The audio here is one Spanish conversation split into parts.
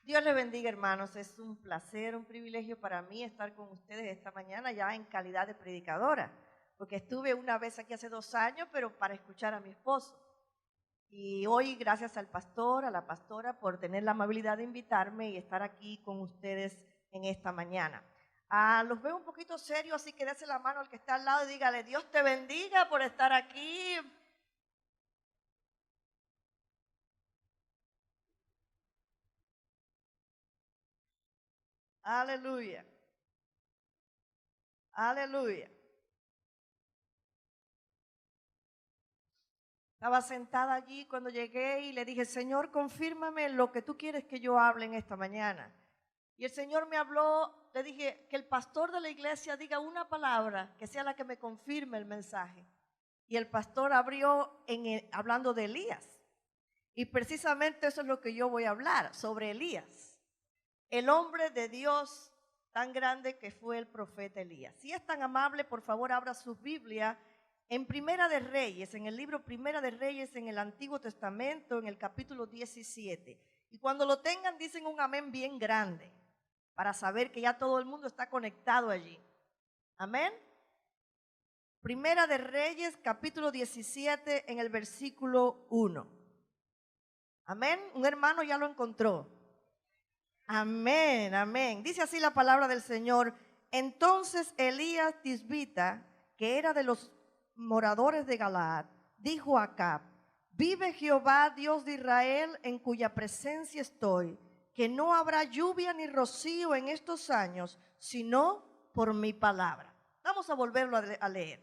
Dios les bendiga, hermanos. Es un placer, un privilegio para mí estar con ustedes esta mañana ya en calidad de predicadora, porque estuve una vez aquí hace 2 años, pero para escuchar a mi esposo. Y hoy, gracias al pastor, a la pastora, por tener la amabilidad de invitarme y estar aquí con ustedes en esta mañana. Los veo un poquito serios, así que dése la mano al que está al lado y dígale, Dios te bendiga por estar aquí. Aleluya. Aleluya. Estaba sentada allí cuando llegué y le dije, Señor, confírmame lo que tú quieres que yo hable en esta mañana. Y el Señor me habló, le dije, que el pastor de la iglesia diga una palabra que sea la que me confirme el mensaje. Y el pastor abrió hablando de Elías. Y precisamente eso es lo que yo voy a hablar, sobre Elías. El hombre de Dios tan grande que fue el profeta Elías. Si es tan amable, por favor, abra su Biblia en Primera de Reyes, en el libro Primera de Reyes, en el Antiguo Testamento, en el capítulo 17. Y cuando lo tengan, dicen un amén bien grande, para saber que ya todo el mundo está conectado allí. Amén. Primera de Reyes, capítulo 17, en el versículo 1. Amén. Un hermano ya lo encontró. Amén, amén. Dice así la palabra del Señor. Entonces Elías Tisbita, que era de los moradores de Galaad, dijo a Acab, vive Jehová Dios de Israel, en cuya presencia estoy, que no habrá lluvia ni rocío en estos años, sino por mi palabra. Vamos a volverlo a leer.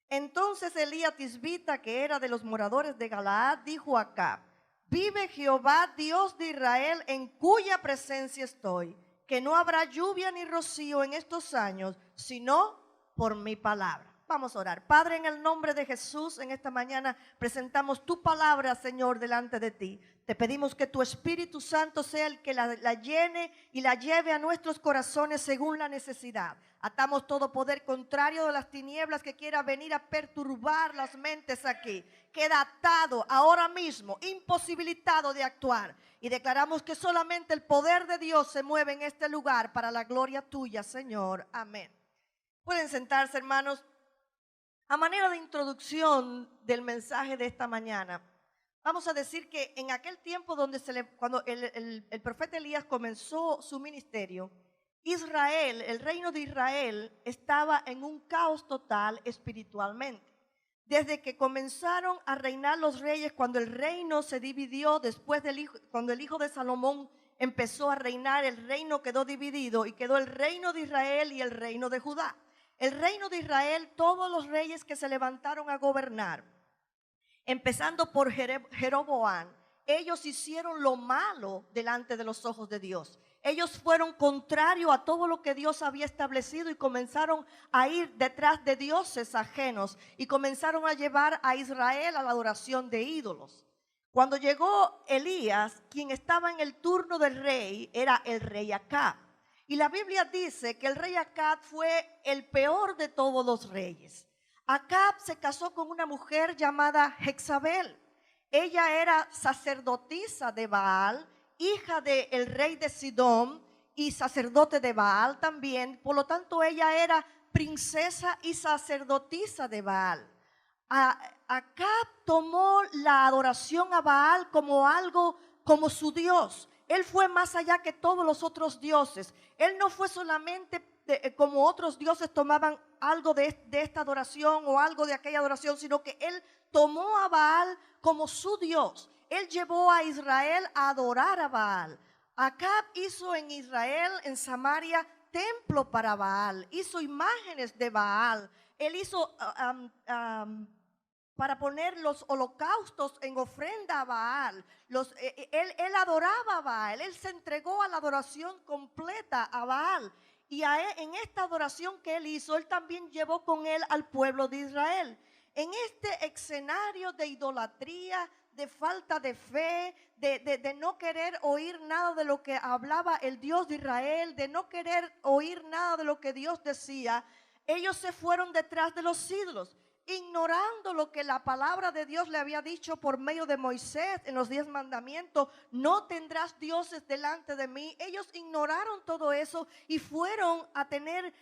Entonces Elías Tisbita, que era de los moradores de Galaad, dijo a Acab, vive Jehová Dios de Israel, en cuya presencia estoy, que no habrá lluvia ni rocío en estos años, sino por mi palabra. Vamos a orar. Padre, en el nombre de Jesús, en esta mañana presentamos tu palabra, Señor, delante de ti. Te pedimos que tu Espíritu Santo sea el que la llene y la lleve a nuestros corazones según la necesidad. Atamos todo poder contrario de las tinieblas que quiera venir a perturbar las mentes aquí. Queda atado ahora mismo, imposibilitado de actuar. Y declaramos que solamente el poder de Dios se mueve en este lugar para la gloria tuya, Señor. Amén. Pueden sentarse, hermanos. A manera de introducción del mensaje de esta mañana, vamos a decir que en aquel tiempo cuando el profeta Elías comenzó su ministerio, Israel, el reino de Israel, estaba en un caos total espiritualmente. Desde que comenzaron a reinar los reyes, cuando el reino se dividió, cuando el hijo de Salomón empezó a reinar, el reino quedó dividido y quedó el reino de Israel y el reino de Judá. El reino de Israel, todos los reyes que se levantaron a gobernar, empezando por Jeroboam, ellos hicieron lo malo delante de los ojos de Dios. Ellos fueron contrarios a todo lo que Dios había establecido y comenzaron a ir detrás de dioses ajenos y comenzaron a llevar a Israel a la adoración de ídolos. Cuando llegó Elías, quien estaba en el turno del rey, era el rey Acab. Y la Biblia dice que el rey Acab fue el peor de todos los reyes. Acab se casó con una mujer llamada Jezabel. Ella era sacerdotisa de Baal, hija del rey de Sidón y sacerdote de Baal también. Por lo tanto, ella era princesa y sacerdotisa de Baal. Acab tomó la adoración a Baal como algo, como su Dios. Él fue más allá que todos los otros dioses. Él no fue solamente como otros dioses tomaban algo de esta adoración o algo de aquella adoración, sino que él tomó a Baal como su Dios. Él llevó a Israel a adorar a Baal. Acab hizo en Israel, en Samaria, templo para Baal. Hizo imágenes de Baal. Él hizo para poner los holocaustos en ofrenda a Baal. Él adoraba a Baal, él se entregó a la adoración completa a Baal. Y en esta adoración que él hizo, él también llevó con él al pueblo de Israel. En este escenario de idolatría, de falta de fe, de no querer oír nada de lo que hablaba el Dios de Israel, de no querer oír nada de lo que Dios decía, ellos se fueron detrás de los ídolos. ignorando lo que la palabra de Dios le había dicho por medio de Moisés en los 10 mandamientos: no tendrás dioses delante de mí. Ellos ignoraron todo eso y fueron a tener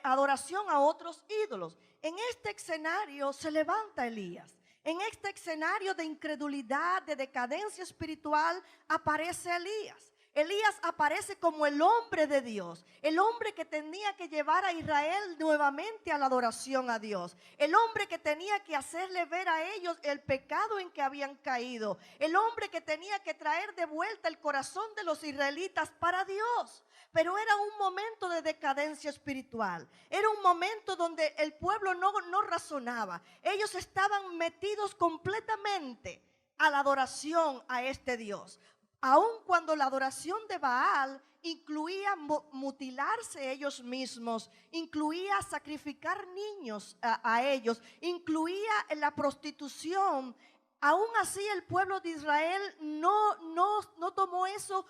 adoración a otros ídolos. En este escenario se levanta Elías. En este escenario de incredulidad, de decadencia espiritual, aparece Elías. Elías aparece como el hombre de Dios, el hombre que tenía que llevar a Israel nuevamente a la adoración a Dios, el hombre que tenía que hacerle ver a ellos el pecado en que habían caído, el hombre que tenía que traer de vuelta el corazón de los israelitas para Dios. Pero era un momento de decadencia espiritual, era un momento donde el pueblo no razonaba. Ellos estaban metidos completamente a la adoración a este Dios. Aun cuando la adoración de Baal incluía mutilarse ellos mismos, incluía sacrificar niños a ellos, incluía la prostitución, aún así el pueblo de Israel no tomó eso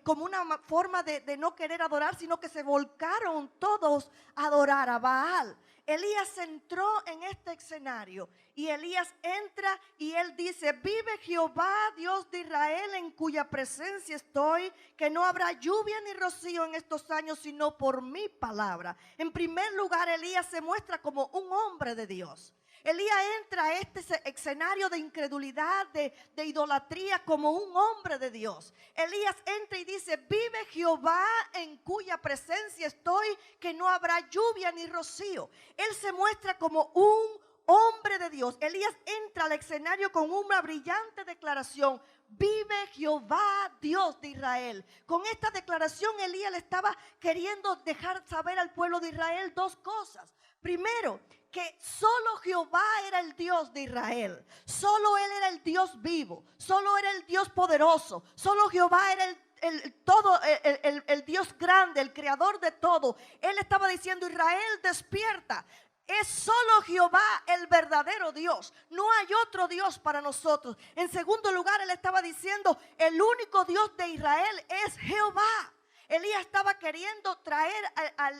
como una forma de no querer adorar, sino que se volcaron todos a adorar a Baal. Elías entró en este escenario y Elías entra y él dice: vive Jehová, Dios de Israel, en cuya presencia estoy, que no habrá lluvia ni rocío en estos años, sino por mi palabra. En primer lugar, Elías se muestra como un hombre de Dios. Elías entra a este escenario de incredulidad, de idolatría, como un hombre de Dios. Elías entra y dice: vive Jehová, en cuya presencia estoy, que no habrá lluvia ni rocío. Él se muestra como un hombre de Dios. Elías entra al escenario con una brillante declaración: vive Jehová, Dios de Israel. Con esta declaración Elías le estaba queriendo dejar saber al pueblo de Israel dos cosas. Primero, que solo Jehová era el Dios de Israel, solo Él era el Dios vivo, solo era el Dios poderoso, solo Jehová era el Dios grande, el creador de todo. Él estaba diciendo: Israel, despierta. Es solo Jehová el verdadero Dios. No hay otro Dios para nosotros. En segundo lugar, él estaba diciendo: el único Dios de Israel es Jehová. Elías estaba queriendo traer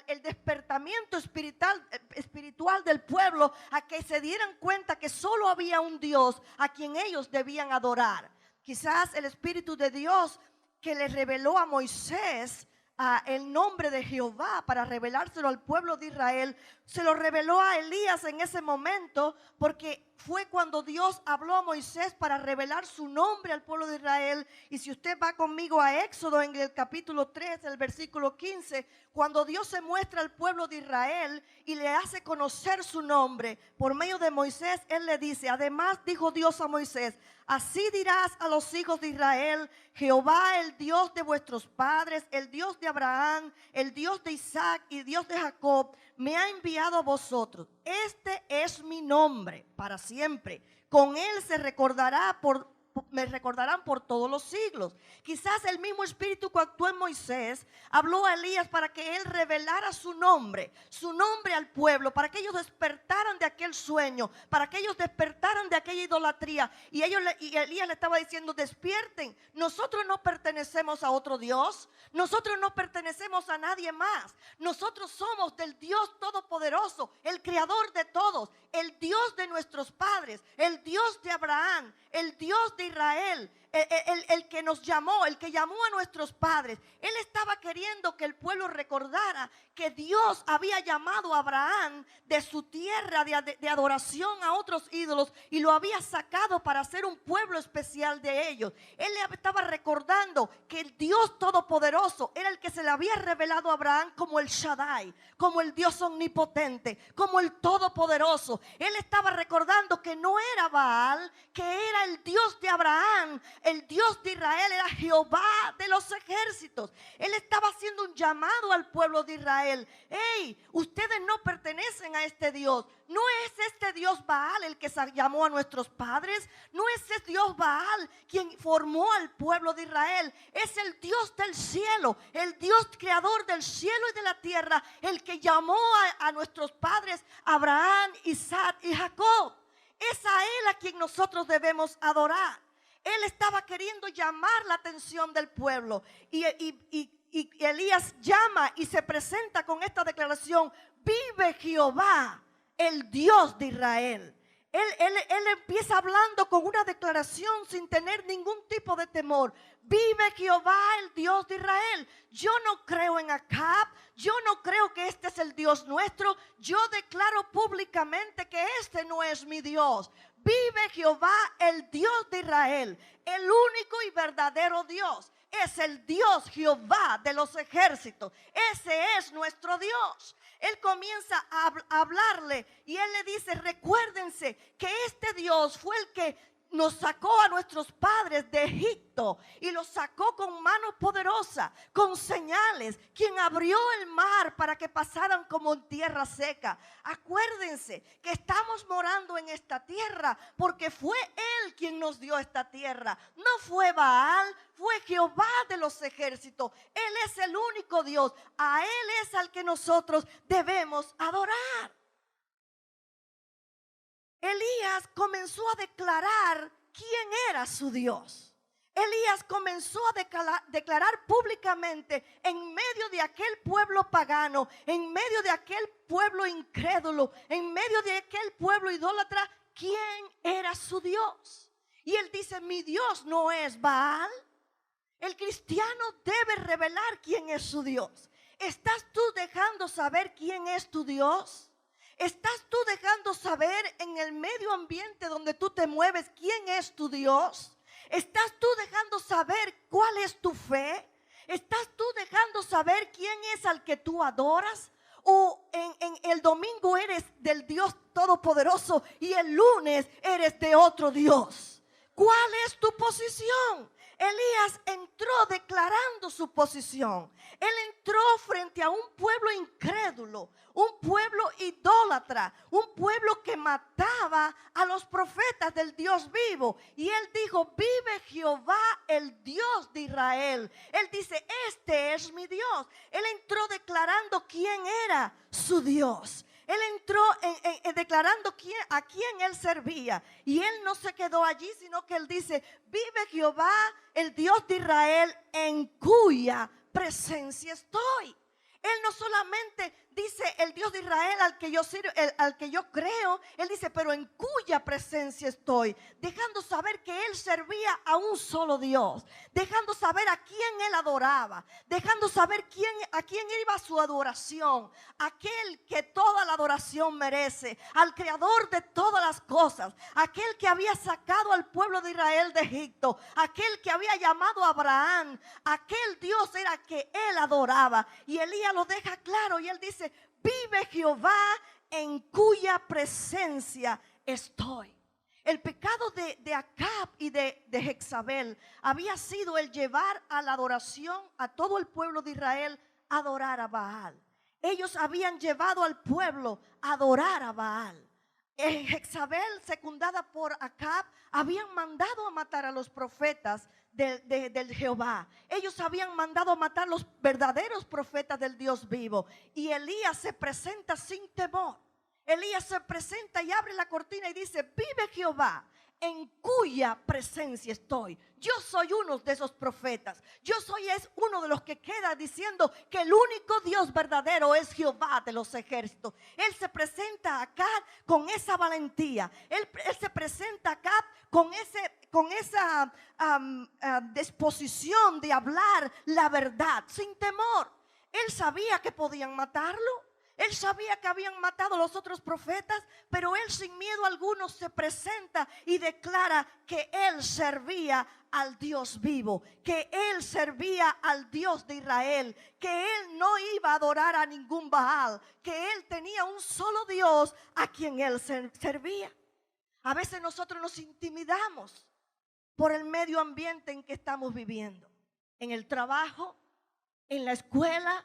el despertamiento espiritual del pueblo, a que se dieran cuenta que solo había un Dios a quien ellos debían adorar. Quizás el Espíritu de Dios que le reveló a Moisés el nombre de Jehová para revelárselo al pueblo de Israel, se lo reveló a Elías en ese momento, porque fue cuando Dios habló a Moisés para revelar su nombre al pueblo de Israel. Y si usted va conmigo a Éxodo, en el capítulo 3, el versículo 15, cuando Dios se muestra al pueblo de Israel y le hace conocer su nombre por medio de Moisés, Él le dice: además dijo Dios a Moisés: así dirás a los hijos de Israel: Jehová, el Dios de vuestros padres, el Dios de Abraham, el Dios de Isaac y Dios de Jacob, me ha enviado a vosotros. Este es mi nombre para siempre. Con él me recordarán por todos los siglos. Quizás el mismo Espíritu que actuó en Moisés habló a Elías para que él revelara su nombre al pueblo, para que ellos despertaran de aquel sueño, para que ellos despertaran de aquella idolatría. Y Elías le estaba diciendo: despierten, nosotros no pertenecemos a otro Dios, nosotros no pertenecemos a nadie más, nosotros somos del Dios Todopoderoso, el Creador de todos, el Dios de nuestros padres, el Dios de Abraham, el Dios de Israel, el que nos llamó, el que llamó a nuestros padres. Él estaba queriendo que el pueblo recordara que Dios había llamado a Abraham de su tierra de adoración a otros ídolos y lo había sacado para ser un pueblo especial de ellos. Él le estaba recordando que el Dios Todopoderoso era el que se le había revelado a Abraham como el Shaddai, como el Dios omnipotente, como el Todopoderoso. Él estaba recordando que no era Baal, que era el Dios de Abraham, el Dios de Israel era Jehová de los ejércitos. Él estaba haciendo un llamado al pueblo de Israel: hey, ustedes no pertenecen a este Dios. No es este Dios Baal el que llamó a nuestros padres. No es ese Dios Baal quien formó al pueblo de Israel. Es el Dios del cielo, el Dios creador del cielo y de la tierra, el que llamó a nuestros padres Abraham, Isaac y Jacob. Es a Él a quien nosotros debemos adorar. Él estaba queriendo llamar la atención del pueblo. Y Elías llama y se presenta con esta declaración: vive Jehová, el Dios de Israel. Él empieza hablando con una declaración sin tener ningún tipo de temor. Vive Jehová, el Dios de Israel. Yo no creo en Acab, yo no creo que este es el Dios nuestro. Yo declaro públicamente que este no es mi Dios. Vive Jehová, el Dios de Israel, el único y verdadero Dios. Es el Dios Jehová de los ejércitos. Ese es nuestro Dios. Él comienza a hablarle y él le dice: recuérdense que este Dios fue el que nos sacó a nuestros padres de Egipto y los sacó con mano poderosa, con señales, quien abrió el mar para que pasaran como en tierra seca. Acuérdense que estamos morando en esta tierra porque fue Él quien nos dio esta tierra. No fue Baal, fue Jehová de los ejércitos. Él es el único Dios. A Él es al que nosotros debemos adorar. Elías comenzó a declarar quién era su Dios. Elías comenzó a declarar públicamente en medio de aquel pueblo pagano, en medio de aquel pueblo incrédulo, en medio de aquel pueblo idólatra, quién era su Dios. Y él dice: mi Dios no es Baal. El cristiano debe revelar quién es su Dios. ¿Estás tú dejando saber quién es tu Dios? ¿Estás tú dejando saber en el medio ambiente donde tú te mueves quién es tu Dios? ¿Estás tú dejando saber cuál es tu fe? ¿Estás tú dejando saber quién es al que tú adoras? ¿O en el domingo eres del Dios Todopoderoso y el lunes eres de otro Dios? ¿Cuál es tu posición? Elías entró declarando su posición. Él entró frente a un pueblo incrédulo, un pueblo idólatra, un pueblo que mataba a los profetas del Dios vivo. Y él dijo: vive Jehová, el Dios de Israel. Él dice: este es mi Dios. Él entró declarando quién era su Dios. Él entró declarando a quién él servía. Y él no se quedó allí, sino que él dice: vive Jehová, el Dios de Israel, en cuya presencia estoy. Él no solamente dice el Dios de Israel al que yo sirvo, al que yo creo. Él dice: pero en cuya presencia estoy, dejando saber que él servía a un solo Dios, dejando saber a quién él adoraba, dejando saber a quién iba su adoración, aquel que toda la adoración merece, al creador de todas las cosas, aquel que había sacado al pueblo de Israel de Egipto, aquel que había llamado a Abraham. Aquel Dios era que él adoraba. Y Elías lo deja claro y él dice: vive Jehová, en cuya presencia estoy. El pecado de Acab y de Jezabel había sido el llevar a la adoración a todo el pueblo de Israel a adorar a Baal. Ellos habían llevado al pueblo a adorar a Baal. Jezabel, secundada por Acab, habían mandado a matar a los profetas del Jehová. Ellos habían mandado a matar los verdaderos profetas del Dios vivo. Y Elías se presenta sin temor. Elías se presenta y abre la cortina y dice: vive Jehová, en cuya presencia estoy. Yo soy uno de esos profetas. Es uno de los que queda diciendo que el único Dios verdadero es Jehová de los ejércitos. Él se presenta acá con esa valentía. Él se presenta acá con esa disposición de hablar la verdad sin temor. Él sabía que podían matarlo. Él sabía que habían matado a los otros profetas, pero él sin miedo alguno se presenta y declara que él servía al Dios vivo, que él servía al Dios de Israel, que él no iba a adorar a ningún Baal, que él tenía un solo Dios a quien él servía. A veces nosotros nos intimidamos por el medio ambiente en que estamos viviendo, en el trabajo, en la escuela,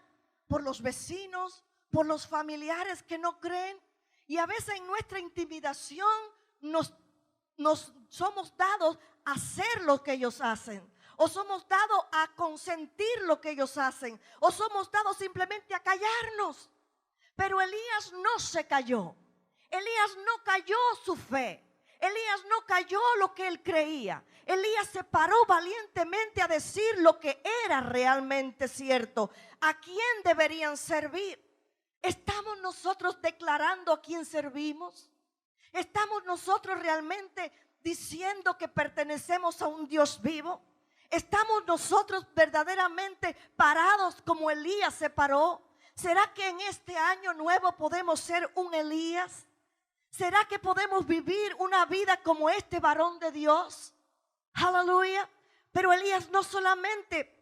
por los vecinos, por los familiares que no creen. Y a veces en nuestra intimidación nos somos dados a hacer lo que ellos hacen, o somos dados a consentir lo que ellos hacen, o somos dados simplemente a callarnos. Pero Elías no se cayó. Elías no cayó su fe. Elías no cayó lo que él creía. Elías se paró valientemente a decir lo que era realmente cierto. ¿A quién deberían servir? ¿Estamos nosotros declarando a quién servimos? ¿Estamos nosotros realmente diciendo que pertenecemos a un Dios vivo? ¿Estamos nosotros verdaderamente parados como Elías se paró? ¿Será que en este año nuevo podemos ser un Elías? ¿Será que podemos vivir una vida como este varón de Dios? Aleluya. Pero Elías no solamente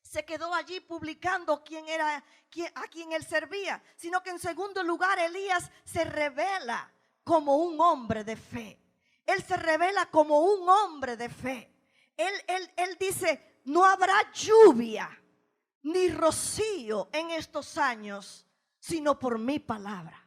se quedó allí publicando a quién él servía, sino que en segundo lugar Elías se revela como un hombre de fe. Él se revela como un hombre de fe. Él dice, no habrá lluvia ni rocío en estos años, sino por mi palabra.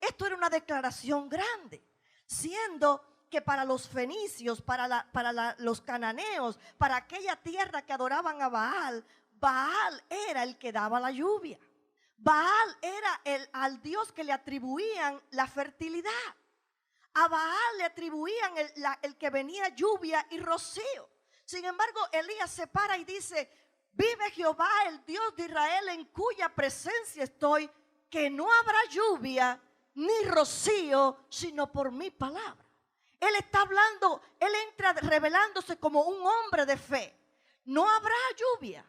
Esto era una declaración grande, siendo que para los fenicios, para los cananeos, para aquella tierra que adoraban a Baal, Baal era el que daba la lluvia. Baal era al Dios que le atribuían la fertilidad. A Baal le atribuían el que venía lluvia y rocío. Sin embargo, Elías se para y dice, vive Jehová, el Dios de Israel, en cuya presencia estoy, que no habrá lluvia ni rocío, sino por mi palabra. Él está hablando, él entra revelándose como un hombre de fe. No habrá lluvia,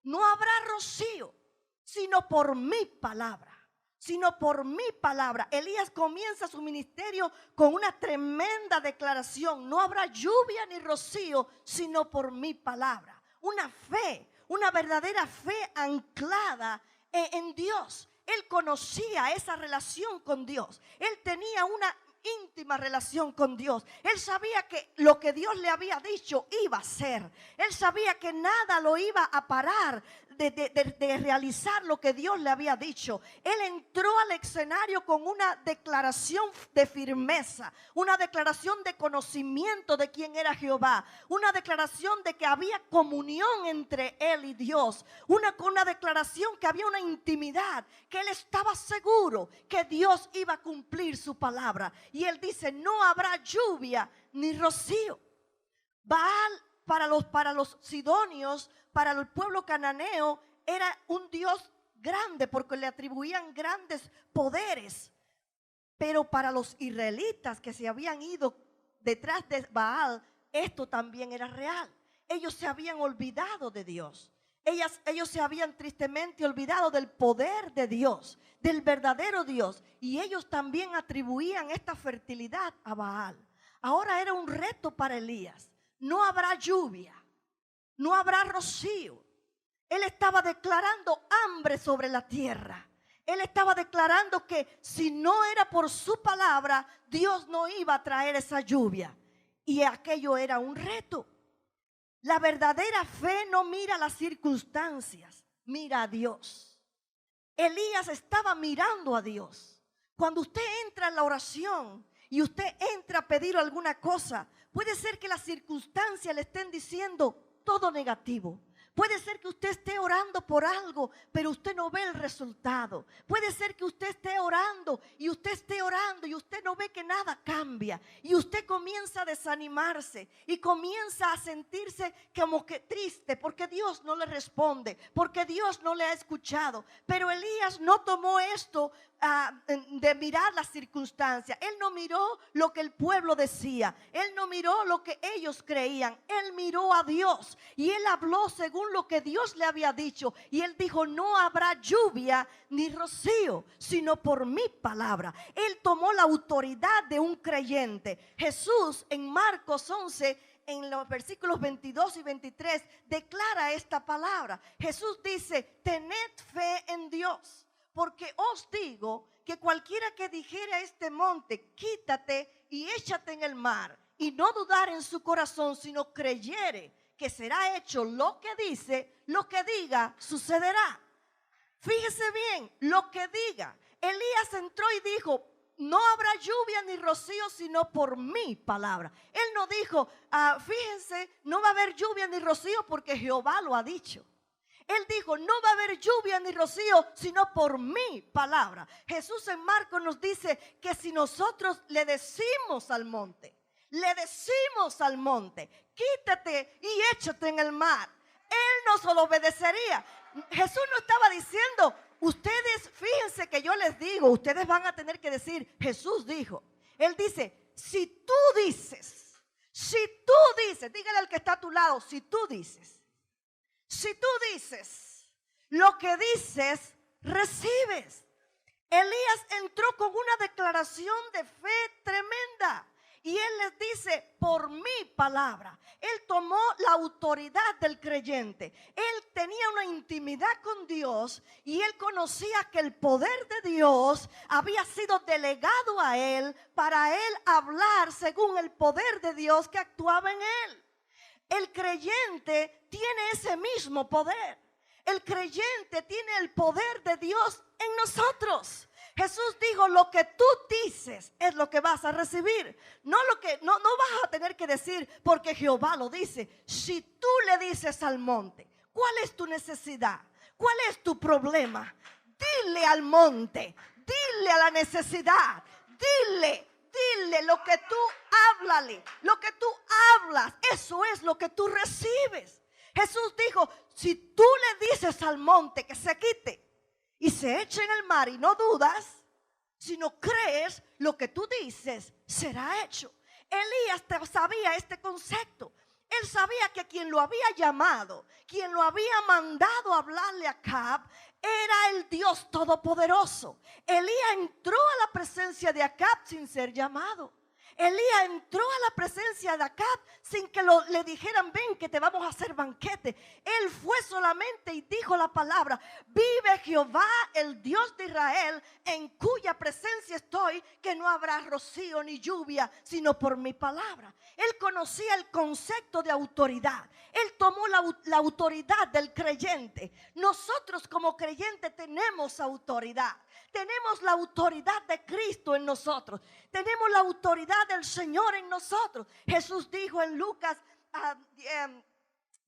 no habrá rocío, sino por mi palabra. Sino por mi palabra. Elías comienza su ministerio con una tremenda declaración. No habrá lluvia ni rocío, sino por mi palabra. Una fe, una verdadera fe anclada en Dios. Él conocía esa relación con Dios. Él tenía una íntima relación con Dios. Él sabía que lo que Dios le había dicho iba a ser. Él sabía que nada lo iba a parar de realizar lo que Dios le había dicho. Él entró al escenario con una declaración de firmeza, una declaración de conocimiento de quién era Jehová, una declaración de que había comunión entre él y Dios, una declaración que había una intimidad, que él estaba seguro que Dios iba a cumplir su palabra. Y él dice, no habrá lluvia ni rocío. Baal para los sidonios, para el pueblo cananeo, era un Dios grande porque le atribuían grandes poderes. Pero para los israelitas que se habían ido detrás de Baal, esto también era real. Ellos se habían olvidado de Dios. Ellos se habían tristemente olvidado del poder de Dios, del verdadero Dios. Y ellos también atribuían esta fertilidad a Baal. Ahora era un reto para Elías. No habrá lluvia, no habrá rocío. Él estaba declarando hambre sobre la tierra. Él estaba declarando que si no era por su palabra, Dios no iba a traer esa lluvia. Y aquello era un reto. La verdadera fe no mira las circunstancias, mira a Dios. Elías estaba mirando a Dios. Cuando usted entra en la oración y usted entra a pedir alguna cosa, puede ser que las circunstancias le estén diciendo todo negativo. Puede ser que usted esté orando por algo, pero usted no ve el resultado. Puede ser que usted esté orando y usted no ve que nada cambia. Y usted comienza a desanimarse y comienza a sentirse como que triste porque Dios no le responde, porque Dios no le ha escuchado. Pero Elías no tomó esto de mirar las circunstancias. Él no miró lo que el pueblo decía. Él no miró lo que ellos creían. Él miró a Dios y él habló según lo que Dios le había dicho. Y él dijo, no habrá lluvia ni rocío, sino por mi palabra. Él tomó la autoridad de un creyente. Jesús en Marcos 11, en los versículos 22 y 23, declara esta palabra. Jesús dice, tened fe en Dios. Porque os digo que cualquiera que dijere a este monte, quítate y échate en el mar, y no dudar en su corazón, sino creyere que será hecho lo que dice, lo que diga sucederá. Fíjese bien, lo que diga. Elías entró y dijo, no habrá lluvia ni rocío sino por mi palabra. Él no dijo, fíjense, no va a haber lluvia ni rocío porque Jehová lo ha dicho. Él dijo, no va a haber lluvia ni rocío, sino por mi palabra. Jesús en Marcos nos dice que si nosotros le decimos al monte, quítate y échate en el mar, Él nos lo obedecería. Jesús no estaba diciendo, ustedes, fíjense que yo les digo, ustedes van a tener que decir, Jesús dijo. Él dice, si tú dices, dígale al que está a tu lado, si tú dices, lo que dices, recibes. Elías entró con una declaración de fe tremenda. Y él les dice, por mi palabra. Él tomó la autoridad del creyente. Él tenía una intimidad con Dios y él conocía que el poder de Dios había sido delegado a él para él hablar según el poder de Dios que actuaba en él. El creyente tiene ese mismo poder. El creyente tiene el poder de Dios en nosotros. Jesús dijo, lo que tú dices es lo que vas a recibir. No vas a tener que decir porque Jehová lo dice. Si tú le dices al monte, ¿cuál es tu necesidad? ¿Cuál es tu problema? Dile al monte, dile a la necesidad, dile lo que tú háblale, lo que tú hablas, eso es lo que tú recibes. Jesús dijo, si tú le dices al monte que se quite y se eche en el mar y no dudas, sino crees lo que tú dices, será hecho. Elías sabía este concepto. Él sabía que quien lo había llamado, quien lo había mandado a hablarle a Acab, era el Dios Todopoderoso. Elías entró a la presencia de Acab sin ser llamado. Elías entró a la presencia de Acab sin que le dijeran, ven que te vamos a hacer banquete. Él fue solamente y dijo la palabra, vive Jehová, el Dios de Israel, en cuya presencia estoy, que no habrá rocío ni lluvia, sino por mi palabra. Él conocía el concepto de autoridad. Él tomó la autoridad del creyente. Nosotros como creyentes tenemos autoridad. Tenemos la autoridad de Cristo en nosotros. Tenemos la autoridad del Señor en nosotros. Jesús dijo en Lucas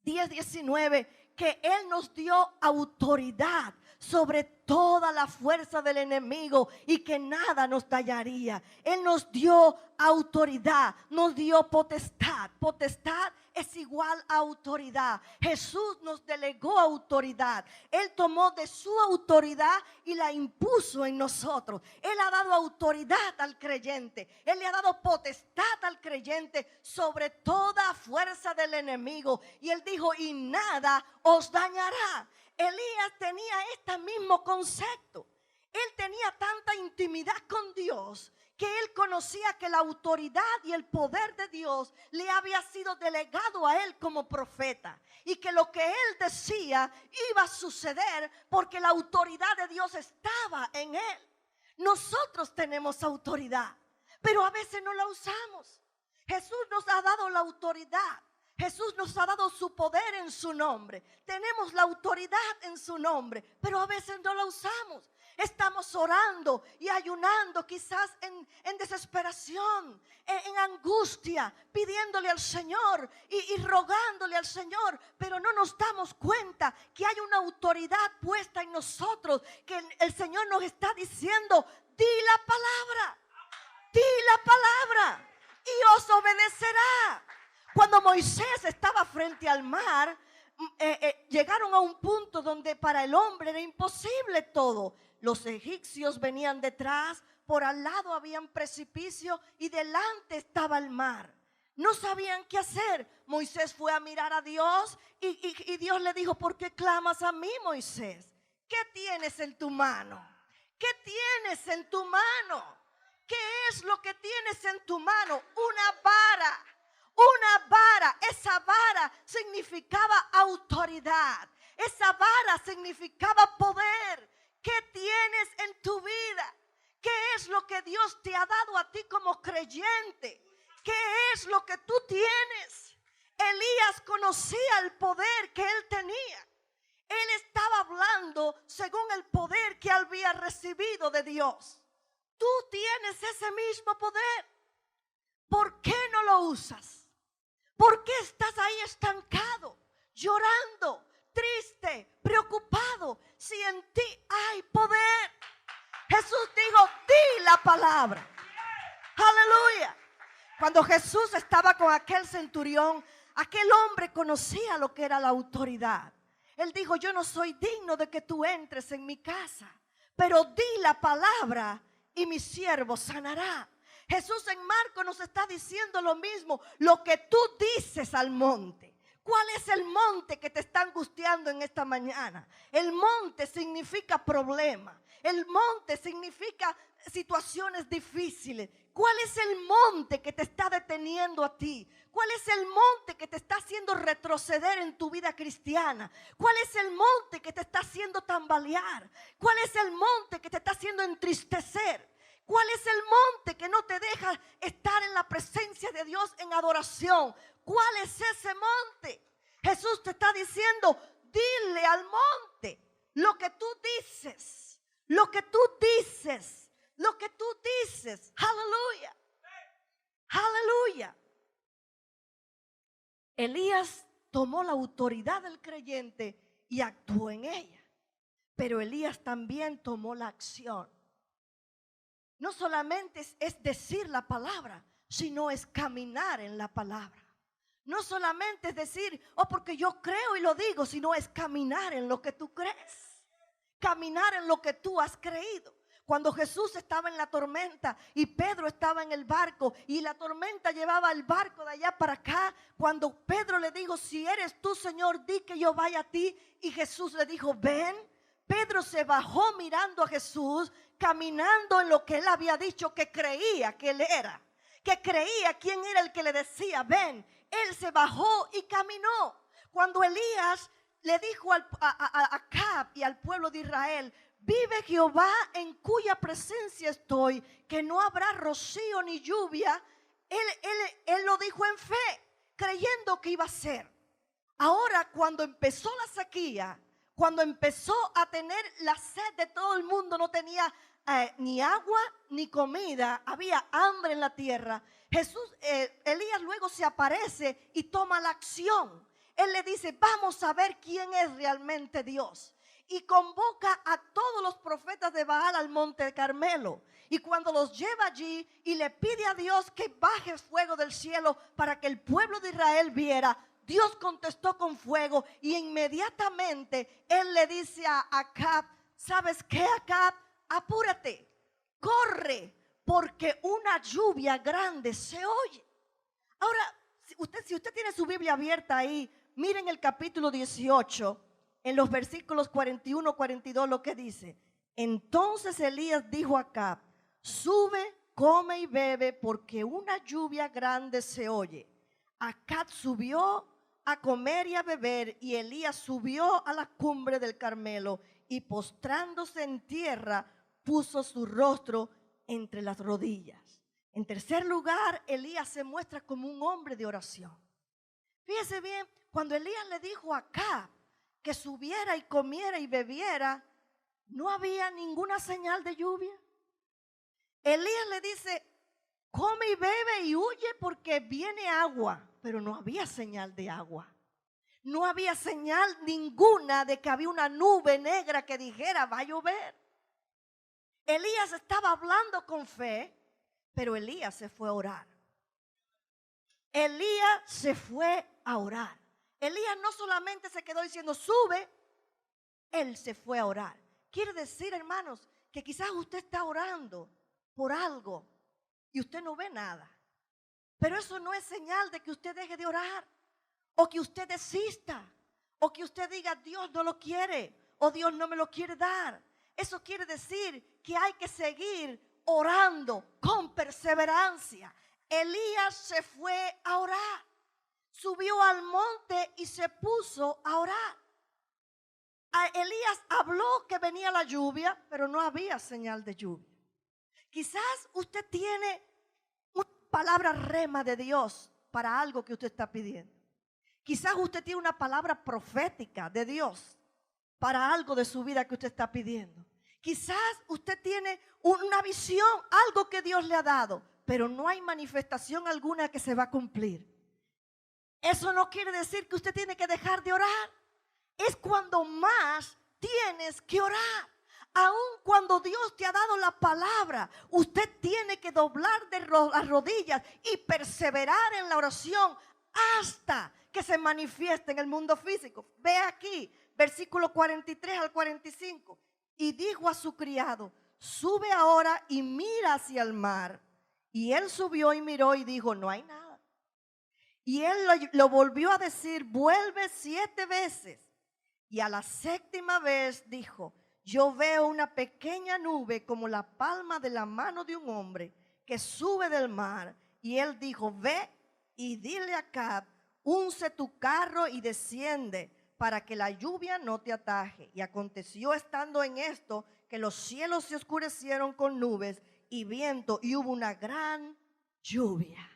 10:19 que Él nos dio autoridad sobre toda la fuerza del enemigo y que nada nos dañaría. Él nos dio autoridad, nos dio potestad. Potestad es igual a autoridad. Jesús nos delegó autoridad. Él tomó de su autoridad y la impuso en nosotros. Él ha dado autoridad al creyente. Él le ha dado potestad al creyente sobre toda fuerza del enemigo. Y Él dijo, y nada os dañará. Elías tenía este mismo concepto. Él tenía tanta intimidad con Dios que él conocía que la autoridad y el poder de Dios le había sido delegado a él como profeta. Y que lo que él decía iba a suceder porque la autoridad de Dios estaba en él. Nosotros tenemos autoridad, pero a veces no la usamos. Jesús nos ha dado la autoridad. Jesús nos ha dado su poder en su nombre. Tenemos la autoridad en su nombre, pero a veces no la usamos. Estamos orando y ayunando quizás en desesperación, en angustia, pidiéndole al Señor y rogándole al Señor, pero no nos damos cuenta que hay una autoridad puesta en nosotros, que el Señor nos está diciendo, di la palabra y os obedecerá. Cuando Moisés estaba frente al mar, llegaron a un punto donde para el hombre era imposible todo. Los egipcios venían detrás, por al lado habían precipicio y delante estaba el mar. No sabían qué hacer. Moisés fue a mirar a Dios y Dios le dijo, ¿por qué clamas a mí, Moisés? ¿Qué tienes en tu mano? ¿Qué tienes en tu mano? ¿Qué es lo que tienes en tu mano? Una vara. Una vara, esa vara significaba autoridad, esa vara significaba poder. ¿Qué tienes en tu vida? ¿Qué es lo que Dios te ha dado a ti como creyente? ¿Qué es lo que tú tienes? Elías conocía el poder que él tenía. Él estaba hablando según el poder que había recibido de Dios. Tú tienes ese mismo poder. ¿Por qué no lo usas? ¿Por qué estás ahí estancado, llorando, triste, preocupado, si en ti hay poder? Jesús dijo, di la palabra. Aleluya. Cuando Jesús estaba con aquel centurión, aquel hombre conocía lo que era la autoridad. Él dijo, yo no soy digno de que tú entres en mi casa, pero di la palabra y mi siervo sanará. Jesús en Marcos nos está diciendo lo mismo, lo que tú dices al monte. ¿Cuál es el monte que te está angustiando en esta mañana? El monte significa problema. El monte significa situaciones difíciles. ¿Cuál es el monte que te está deteniendo a ti? ¿Cuál es el monte que te está haciendo retroceder en tu vida cristiana? ¿Cuál es el monte que te está haciendo tambalear? ¿Cuál es el monte que te está haciendo entristecer? ¿Cuál es el monte que no te deja estar en la presencia de Dios en adoración? ¿Cuál es ese monte? Jesús te está diciendo, dile al monte lo que tú dices, lo que tú dices, lo que tú dices. Aleluya, aleluya. Elías tomó la autoridad del creyente y actuó en ella, pero Elías también tomó la acción. No solamente es decir la palabra, sino es caminar en la palabra. No solamente es decir, oh, porque yo creo y lo digo, sino es caminar en lo que tú crees. Caminar en lo que tú has creído. Cuando Jesús estaba en la tormenta y Pedro estaba en el barco y la tormenta llevaba el barco de allá para acá, cuando Pedro le dijo, si eres tú, Señor, di que yo vaya a ti, y Jesús le dijo, ven. Pedro se bajó mirando a Jesús, caminando en lo que él había dicho que creía que él era, que creía quién era el que le decía, ven. Él se bajó y caminó. Cuando Elías le dijo a Acab y al pueblo de Israel, vive Jehová en cuya presencia estoy, que no habrá rocío ni lluvia, él lo dijo en fe, creyendo que iba a ser. Ahora, cuando empezó la sequía, cuando empezó a tener la sed de todo el mundo, no tenía ni agua ni comida, había hambre en la tierra. Elías luego se aparece y toma la acción. Él le dice, vamos a ver quién es realmente Dios. Y convoca a todos los profetas de Baal al monte Carmelo. Y cuando los lleva allí y le pide a Dios que baje fuego del cielo para que el pueblo de Israel viera, Dios contestó con fuego y inmediatamente él le dice a Acab, ¿sabes qué, Acab? Apúrate, corre, porque una lluvia grande se oye. Ahora, si usted tiene su Biblia abierta ahí, miren el capítulo 18, en los versículos 41, 42, lo que dice. Entonces Elías dijo a Acab, sube, come y bebe, porque una lluvia grande se oye. Acab subió a comer y a beber, y Elías subió a la cumbre del Carmelo, y postrándose en tierra, puso su rostro entre las rodillas. En tercer lugar, Elías se muestra como un hombre de oración. Fíjese bien, cuando Elías le dijo a Acab que subiera y comiera y bebiera, no había ninguna señal de lluvia. Elías le dice, come y bebe y huye porque viene agua, pero no había señal de agua. No había señal ninguna de que había una nube negra que dijera va a llover. Elías estaba hablando con fe, pero Elías se fue a orar. Elías se fue a orar. Elías no solamente se quedó diciendo sube, él se fue a orar. Quiere decir, hermanos, que quizás usted está orando por algo y usted no ve nada. Pero eso no es señal de que usted deje de orar, o que usted desista, o que usted diga Dios no lo quiere, o Dios no me lo quiere dar. Eso quiere decir que hay que seguir orando con perseverancia. Elías se fue a orar, subió al monte y se puso a orar. Elías habló que venía la lluvia, pero no había señal de lluvia. Quizás usted tiene una palabra rema de Dios para algo que usted está pidiendo. Quizás usted tiene una palabra profética de Dios para algo de su vida que usted está pidiendo. Quizás usted tiene una visión, algo que Dios le ha dado, pero no hay manifestación alguna que se va a cumplir. Eso no quiere decir que usted tiene que dejar de orar. Es cuando más tienes que orar. Aun cuando Dios te ha dado la palabra, usted tiene que doblar de las rodillas y perseverar en la oración hasta que se manifiesta en el mundo físico. Ve aquí, versículo 43 al 45. Y dijo a su criado: sube ahora y mira hacia el mar. Y él subió y miró y dijo: no hay nada. Y él lo volvió a decir: vuelve 7 veces. Y a la 7ª vez dijo: yo veo una pequeña nube como la palma de la mano de un hombre que sube del mar. Y él dijo: ve y dile a Acab: unce tu carro y desciende, para que la lluvia no te ataje. Y aconteció estando en esto que los cielos se oscurecieron con nubes y viento, y hubo una gran lluvia.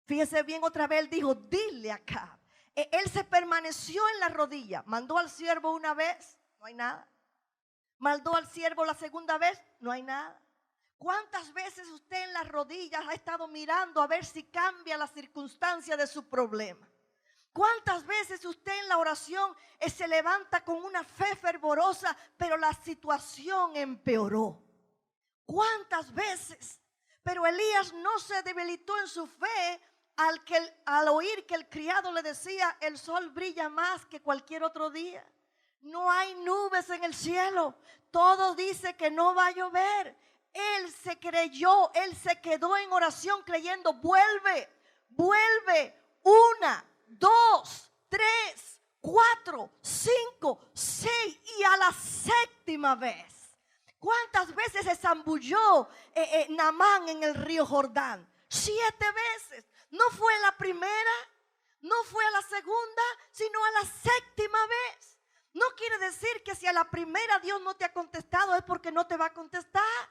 Fíjese bien, otra vez él dijo: dile a Acab. Él se permaneció en la rodilla. Mandó al siervo una vez, no hay nada. Mandó al siervo la 2ª vez, no hay nada. ¿Cuántas veces usted en las rodillas ha estado mirando a ver si cambia la circunstancia de su problema? ¿Cuántas veces usted en la oración se levanta con una fe fervorosa, pero la situación empeoró? ¿Cuántas veces? Pero Elías no se debilitó en su fe al oír que el criado le decía: el sol brilla más que cualquier otro día. No hay nubes en el cielo. Todo dice que no va a llover. Él se creyó, él se quedó en oración creyendo: vuelve, vuelve, 1, 2, 3, 4, 5, 6 y a la 7ª vez. ¿Cuántas veces se zambulló Naamán en el río Jordán? 7 veces. No fue la primera, no fue a la segunda, sino a la 7ª vez. No quiere decir que si a la primera Dios no te ha contestado es porque no te va a contestar.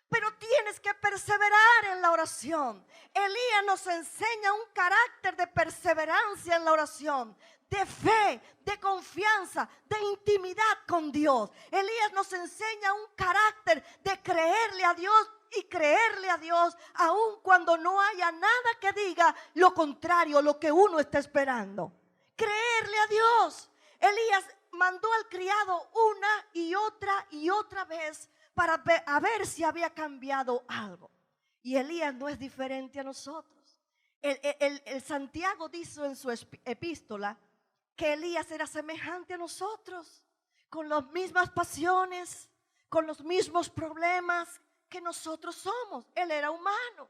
Pero tienes que perseverar en la oración. Elías nos enseña un carácter de perseverancia en la oración, de fe, de confianza, de intimidad con Dios. Elías nos enseña un carácter de creerle a Dios y creerle a Dios aun cuando no haya nada que diga lo contrario, lo que uno está esperando. Creerle a Dios. Elías mandó al criado una y otra vez para ver si había cambiado algo. Y Elías no es diferente a nosotros. El Santiago dice en su epístola que Elías era semejante a nosotros, con las mismas pasiones, con los mismos problemas que nosotros somos. Él era humano,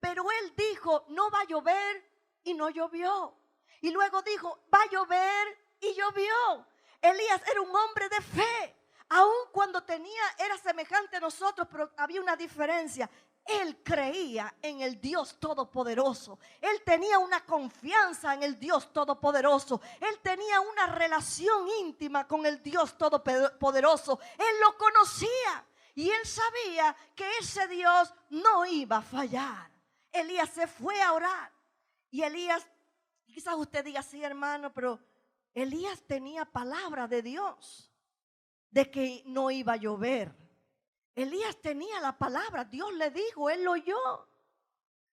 pero él dijo: no va a llover, y no llovió. Y luego dijo: va a llover, y llovió. Elías era un hombre de fe. Aun cuando era semejante a nosotros, pero había una diferencia. Él creía en el Dios Todopoderoso. Él tenía una confianza en el Dios Todopoderoso. Él tenía una relación íntima con el Dios Todopoderoso. Él lo conocía y él sabía que ese Dios no iba a fallar. Elías se fue a orar. Y Elías, quizás usted diga: sí, hermano, pero Elías tenía palabra de Dios de que no iba a llover. Elías tenía la palabra, Dios le dijo, él lo oyó.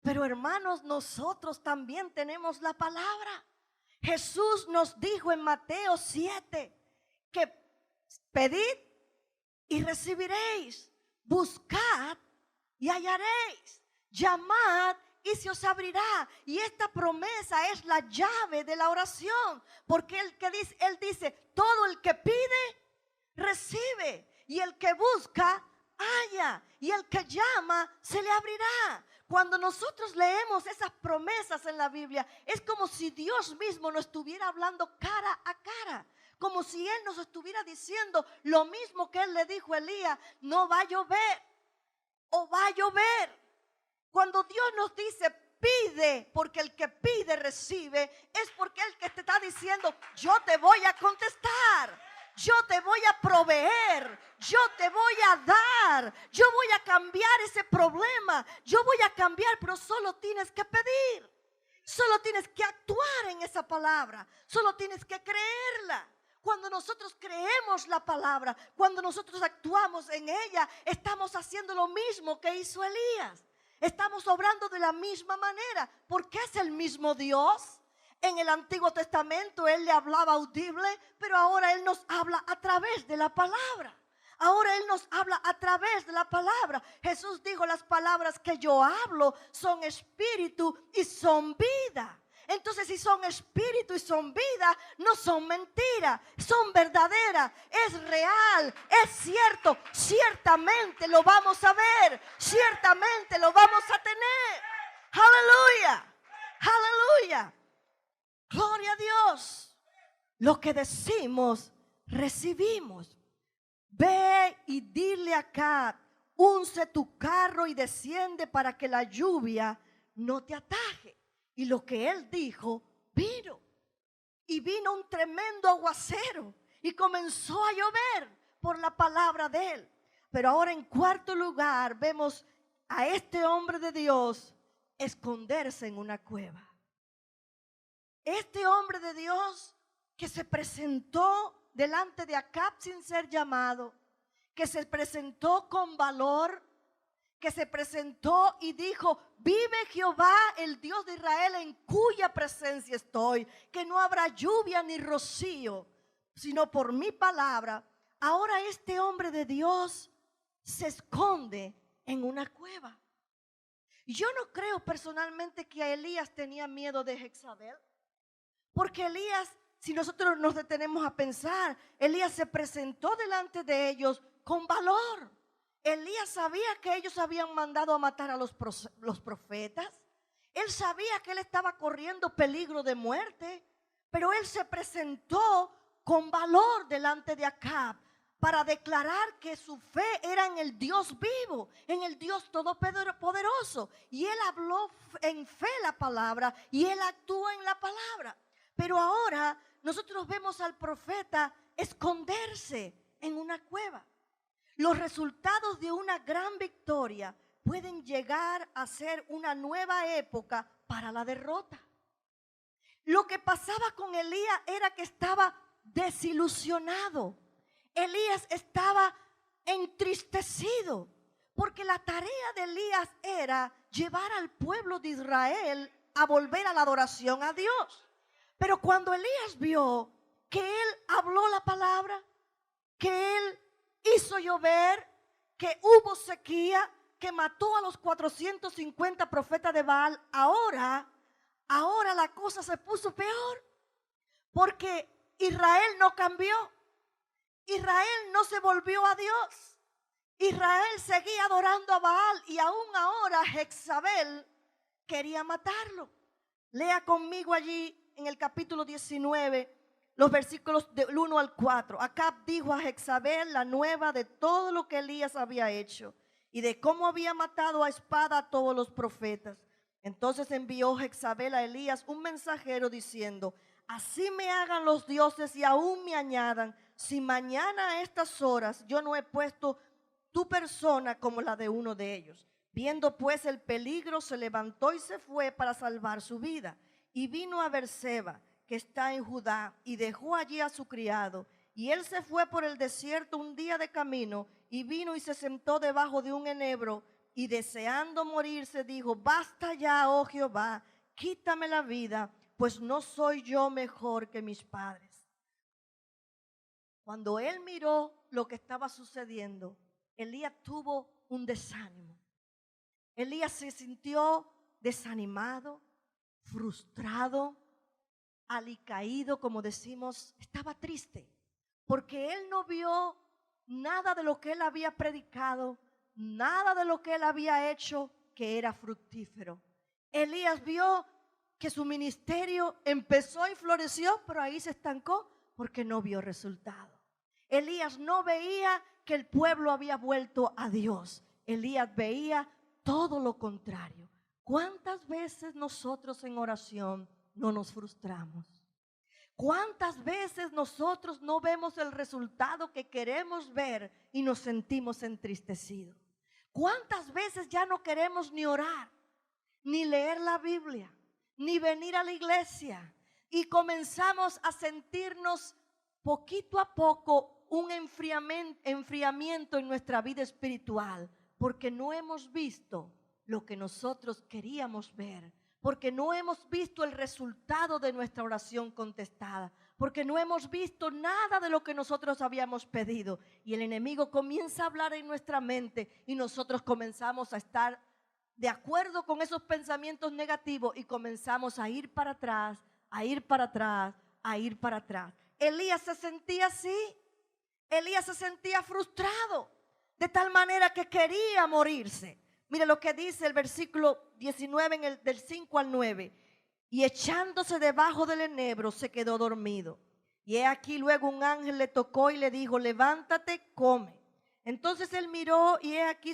Pero hermanos, nosotros también tenemos la palabra. Jesús nos dijo en Mateo 7 que pedid y recibiréis, buscad y hallaréis, llamad y se os abrirá. Y esta promesa es la llave de la oración, porque él dice: todo el que pide recibe, y el que busca halla, y el que llama se le abrirá. Cuando nosotros leemos esas promesas en la Biblia, es como si Dios mismo nos estuviera hablando cara a cara, como si Él nos estuviera diciendo lo mismo que Él le dijo a Elías: no va a llover o va a llover. Cuando Dios nos dice pide, porque el que pide recibe, es porque el que te está diciendo: yo te voy a contestar, yo te voy a proveer, yo te voy a dar, yo voy a cambiar ese problema, yo voy a cambiar, pero solo tienes que pedir, solo tienes que actuar en esa palabra, solo tienes que creerla. Cuando nosotros creemos la palabra, cuando nosotros actuamos en ella, estamos haciendo lo mismo que hizo Elías. Estamos obrando de la misma manera, porque es el mismo Dios. En el Antiguo Testamento Él le hablaba audible, pero ahora Él nos habla a través de la palabra. Ahora Él nos habla a través de la palabra. Jesús dijo: las palabras que yo hablo son espíritu y son vida. Entonces, si son espíritu y son vida, no son mentiras, son verdaderas, es real, es cierto. Ciertamente lo vamos a ver, ciertamente lo vamos a tener. Aleluya, aleluya. Gloria a Dios. Lo que decimos, recibimos. Ve y dile a Acab: unce tu carro y desciende para que la lluvia no te ataje. Y lo que él dijo, vino. Y vino un tremendo aguacero y comenzó a llover por la palabra de él. Pero ahora, en cuarto lugar, vemos a este hombre de Dios esconderse en una cueva. Este hombre de Dios que se presentó delante de Acab sin ser llamado, que se presentó con valor, que se presentó y dijo: vive Jehová, el Dios de Israel, en cuya presencia estoy, que no habrá lluvia ni rocío, sino por mi palabra. Ahora este hombre de Dios se esconde en una cueva. Yo no creo personalmente que a Elías tenía miedo de Jezabel, porque Elías, si nosotros nos detenemos a pensar, Elías se presentó delante de ellos con valor. Elías sabía que ellos habían mandado a matar a los profetas. Él sabía que él estaba corriendo peligro de muerte, pero él se presentó con valor delante de Acab para declarar que su fe era en el Dios vivo, en el Dios todopoderoso. Y él habló en fe la palabra y él actuó en la palabra. Pero ahora nosotros vemos al profeta esconderse en una cueva. Los resultados de una gran victoria pueden llegar a ser una nueva época para la derrota. Lo que pasaba con Elías era que estaba desilusionado. Elías estaba entristecido, porque la tarea de Elías era llevar al pueblo de Israel a volver a la adoración a Dios. Pero cuando Elías vio que él habló la palabra, que él hizo llover, que hubo sequía, que mató a los 450 profetas de Baal, ahora la cosa se puso peor, porque Israel no cambió. Israel no se volvió a Dios. Israel seguía adorando a Baal, y aún ahora Jezabel quería matarlo. Lea conmigo allí en el capítulo 19, los versículos del 1 al 4. Acab dijo a Jezabel la nueva de todo lo que Elías había hecho y de cómo había matado a espada a todos los profetas. Entonces envió Jezabel a Elías un mensajero diciendo: así me hagan los dioses y aún me añadan, si mañana a estas horas yo no he puesto tu persona como la de uno de ellos. Viendo pues el peligro, se levantó y se fue para salvar su vida. Y vino a Beerseba, que está en Judá, y dejó allí a su criado. Y él se fue por el desierto un día de camino, y vino y se sentó debajo de un enebro, y deseando morirse dijo: basta ya, oh Jehová, quítame la vida, pues no soy yo mejor que mis padres. Cuando él miró lo que estaba sucediendo, Elías tuvo un desánimo. Elías se sintió desanimado, frustrado, alicaído, como decimos. Estaba triste porque él no vio nada de lo que él había predicado, nada de lo que él había hecho que era fructífero. Elías vio que su ministerio empezó y floreció, pero ahí se estancó porque no vio resultado. Elías no veía que el pueblo había vuelto a Dios. Elías veía todo lo contrario. ¿Cuántas veces nosotros en oración no nos frustramos? ¿Cuántas veces nosotros no vemos el resultado que queremos ver y nos sentimos entristecidos? ¿Cuántas veces ya no queremos ni orar, ni leer la Biblia, ni venir a la iglesia, y comenzamos a sentirnos poquito a poco un enfriamiento en nuestra vida espiritual, porque no hemos visto lo que nosotros queríamos ver, porque no hemos visto el resultado de nuestra oración contestada, porque no hemos visto nada de lo que nosotros habíamos pedido, y el enemigo comienza a hablar en nuestra mente y nosotros comenzamos a estar de acuerdo con esos pensamientos negativos y comenzamos a ir para atrás, a ir para atrás, a ir para atrás. Elías se sentía así. Elías se sentía frustrado, de tal manera que quería morirse. Mire lo que dice el versículo 19 del 5 al 9. Y echándose debajo del enebro se quedó dormido. Y he aquí luego un ángel le tocó y le dijo: levántate, come. Entonces él miró y he aquí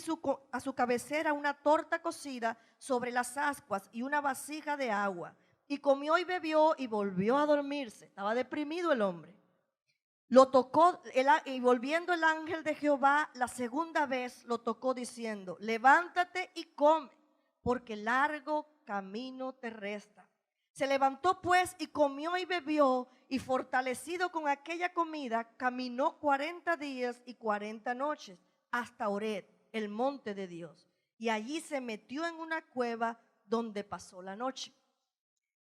a su cabecera una torta cocida sobre las ascuas y una vasija de agua. Y comió y bebió y volvió a dormirse. Estaba deprimido el hombre. Lo tocó y volviendo el ángel de Jehová la segunda vez lo tocó diciendo: levántate y come, porque largo camino te resta. Se levantó pues y comió y bebió, y fortalecido con aquella comida, caminó 40 días y 40 noches hasta Horeb, el monte de Dios. Y allí se metió en una cueva donde pasó la noche.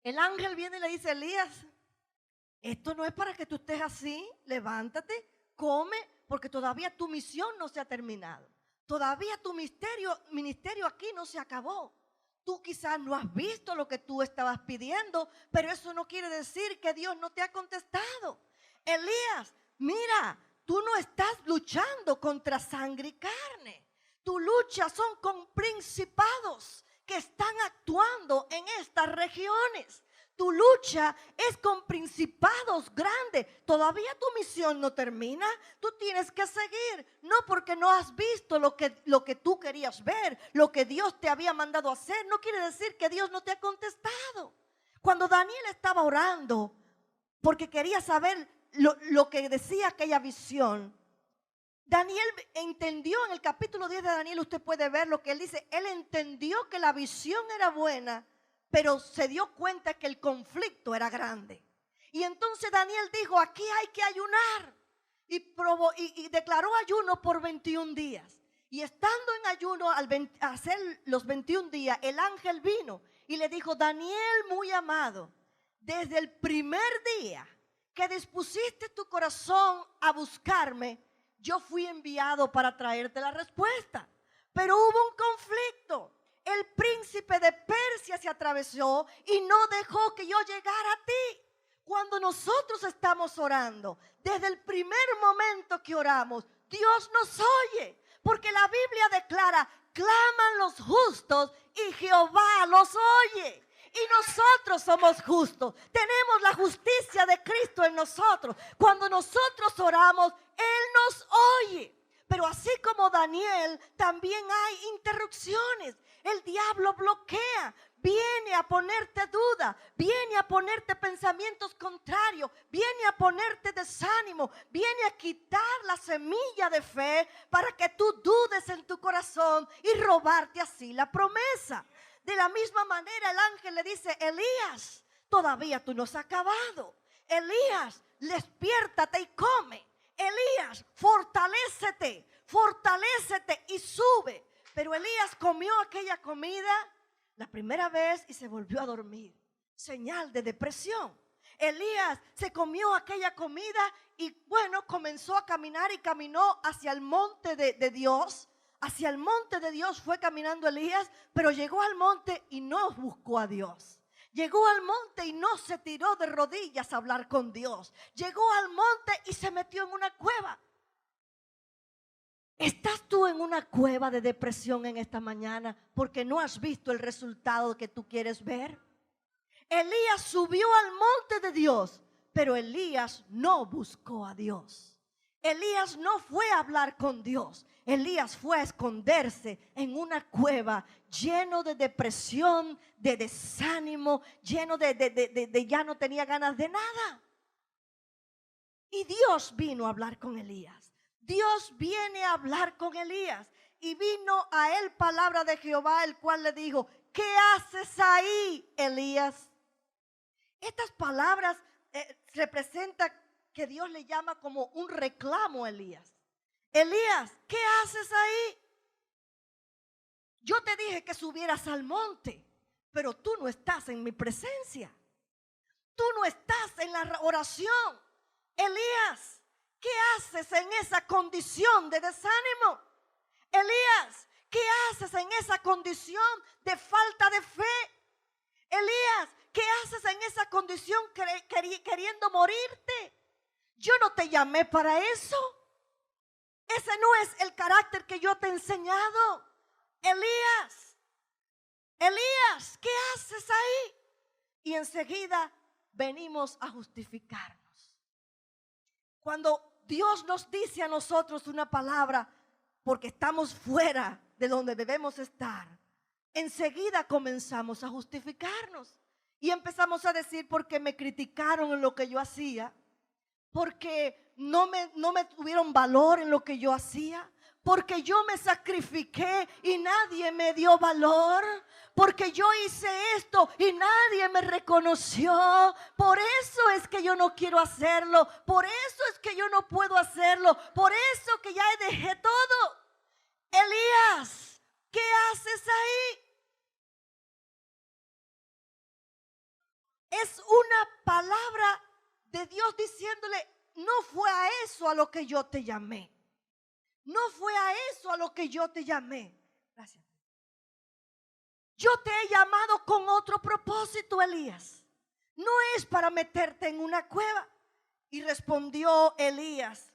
El ángel viene y le dice: Elías, esto no es para que tú estés así. Levántate, come, porque todavía tu misión no se ha terminado. Todavía tu ministerio aquí no se acabó. Tú quizás no has visto lo que tú estabas pidiendo, pero eso no quiere decir que Dios no te ha contestado. Elías, mira, tú no estás luchando contra sangre y carne. Tu lucha son con principados que están actuando en estas regiones. Tu lucha es con principados grandes. Todavía tu misión no termina. Tú tienes que seguir. No porque no has visto lo que tú querías ver, lo que Dios te había mandado hacer. No quiere decir que Dios no te ha contestado. Cuando Daniel estaba orando porque quería saber lo que decía aquella visión, Daniel entendió en el capítulo 10 de Daniel, usted puede ver lo que él dice. Él entendió que la visión era buena, pero se dio cuenta que el conflicto era grande. Y entonces Daniel dijo: aquí hay que ayunar. Y declaró ayuno por 21 días. Y estando en ayuno al hacer los 21 días, el ángel vino y le dijo: Daniel, muy amado, desde el primer día que dispusiste tu corazón a buscarme, yo fui enviado para traerte la respuesta. Pero hubo un conflicto. El príncipe de Persia se atravesó y no dejó que yo llegara a ti. Cuando nosotros estamos orando, desde el primer momento que oramos, Dios nos oye. Porque la Biblia declara: claman los justos y Jehová los oye. Y nosotros somos justos. Tenemos la justicia de Cristo en nosotros. Cuando nosotros oramos, Él nos oye. Pero así como Daniel, también hay interrupciones. El diablo bloquea, viene a ponerte duda, viene a ponerte pensamientos contrarios, viene a ponerte desánimo, viene a quitar la semilla de fe para que tú dudes en tu corazón y robarte así la promesa. De la misma manera el ángel le dice: Elías, todavía tú no has acabado. Elías, despiértate y come. Elías, fortalécete y sube. Pero Elías comió aquella comida la primera vez y se volvió a dormir. Señal de depresión. Elías se comió aquella comida y bueno, comenzó a caminar y caminó hacia el monte de Dios. Hacia el monte de Dios fue caminando Elías, pero llegó al monte y no buscó a Dios. Llegó al monte y no se tiró de rodillas a hablar con Dios. Llegó al monte y se metió en una cueva. ¿Estás tú en una cueva de depresión en esta mañana porque no has visto el resultado que tú quieres ver? Elías subió al monte de Dios, pero Elías no buscó a Dios. Elías no fue a hablar con Dios. Elías fue a esconderse en una cueva lleno de depresión, de desánimo, lleno de ya no tenía ganas de nada. Y Dios vino a hablar con Elías. Dios viene a hablar con Elías. Y vino a él palabra de Jehová, el cual le dijo: ¿qué haces ahí, Elías? Estas palabras representan que Dios le llama como un reclamo a Elías. Elías, ¿qué haces ahí? Yo te dije que subieras al monte, pero tú no estás en mi presencia. Tú no estás en la oración. Elías, ¿qué haces en esa condición de desánimo? Elías, ¿qué haces en esa condición de falta de fe? Elías, ¿qué haces en esa condición queriendo morirte? Yo no te llamé para eso. Ese no es el carácter que yo te he enseñado. Elías, Elías, ¿qué haces ahí? Y enseguida venimos a justificarnos. Cuando Dios nos dice a nosotros una palabra, porque estamos fuera de donde debemos estar, enseguida comenzamos a justificarnos. Y empezamos a decir, porque me criticaron en lo que yo hacía, porque no me tuvieron valor en lo que yo hacía, porque yo me sacrifiqué y nadie me dio valor, porque yo hice esto y nadie me reconoció. Por eso es que yo no quiero hacerlo, por eso es que yo no puedo hacerlo, por eso que ya dejé todo. Elías, ¿qué haces ahí? Es una palabra de Dios diciéndole, no fue a eso a lo que yo te llamé. No fue a eso a lo que yo te llamé. Gracias. Yo te he llamado con otro propósito, Elías. No es para meterte en una cueva. Y respondió Elías,